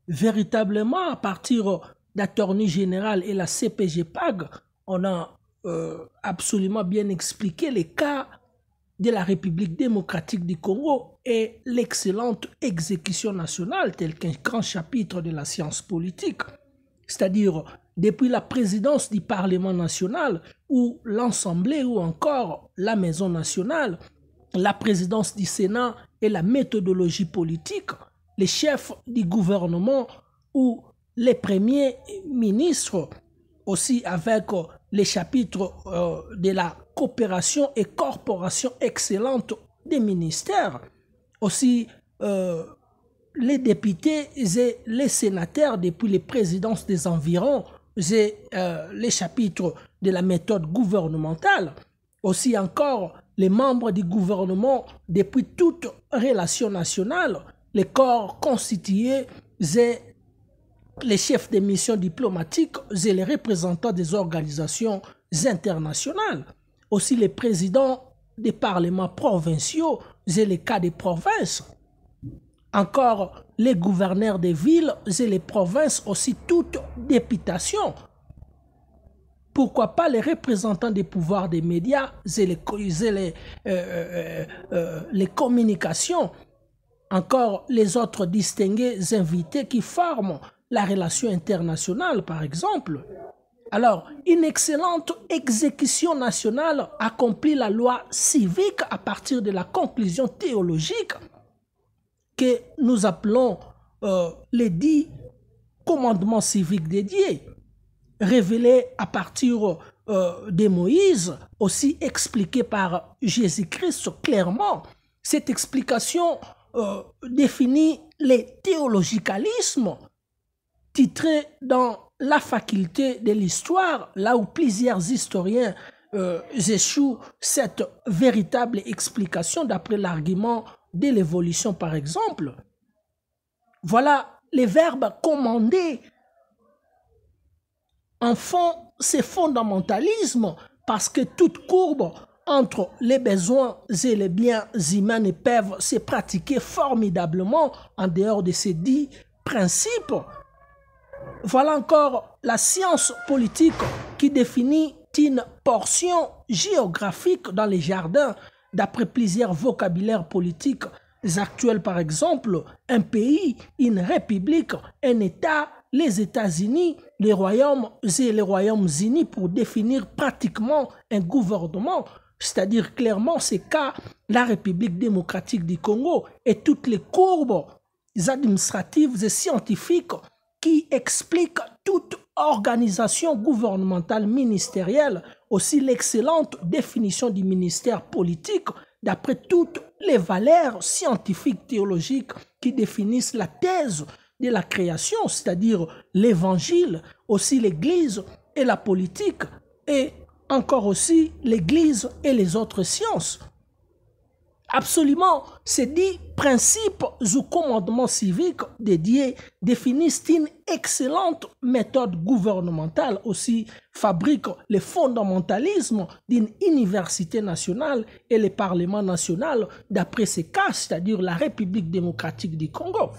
véritablement, à partir d'Attorney Général et la CPG-PAG, on a absolument bien expliqué les cas de la République démocratique du Congo et l'excellente exécution nationale, tel qu'un grand chapitre de la science politique. C'est-à-dire, depuis la présidence du Parlement national, ou l'Assemblée, ou encore la Maison nationale, la présidence du Sénat et la méthodologie politique, les chefs du gouvernement ou les premiers ministres, aussi avec les chapitres de la coopération et corporation excellente des ministères, aussi les députés et les sénateurs depuis les présidences des environs et les chapitres de la méthode gouvernementale, aussi encore les membres du gouvernement depuis toute relation nationale, les corps constitués et les chefs des missions diplomatiques et les représentants des organisations internationales, aussi les présidents des parlements provinciaux et les cas des provinces, encore les gouverneurs des villes et les provinces, aussi toute députation. Pourquoi pas les représentants des pouvoirs des médias et les communications, encore les autres distingués invités qui forment la relation internationale, par exemple. Alors, une excellente exécution nationale accomplit la loi civique à partir de la conclusion théologique que nous appelons les 10 commandements civiques dédiés, révélés à partir de Moïse, aussi expliqués par Jésus-Christ clairement. Cette explication définit les théologicalismes, titré dans la faculté de l'histoire, là où plusieurs historiens échouent cette véritable explication d'après l'argument de l'évolution, par exemple. Voilà les verbes commandés en font ces fondamentalismes parce que toute courbe entre les besoins et les biens humains ne peuvent se pratiquer formidablement en dehors de ces 10 principes. Voilà encore la science politique qui définit une portion géographique dans les jardins d'après plusieurs vocabulaires politiques actuels, par exemple, un pays, une république, un État, les États-Unis, les royaumes et les Royaumes-Unis pour définir pratiquement un gouvernement, c'est-à-dire clairement c'est cas la République démocratique du Congo et toutes les courbes administratives et scientifiques qui expliquent toute organisation gouvernementale ministérielle, aussi l'excellente définition du ministère politique d'après toutes les valeurs scientifiques théologiques qui définissent la thèse de la création, c'est-à-dire l'évangile, aussi l'église et la politique, et encore aussi l'église et les autres sciences. Absolument, ces 10 principes ou commandements civiques dédiés définissent une excellente méthode gouvernementale, aussi fabriquent les fondamentalismes d'une université nationale et le Parlement national d'après ces cas, c'est-à-dire la République démocratique du Congo.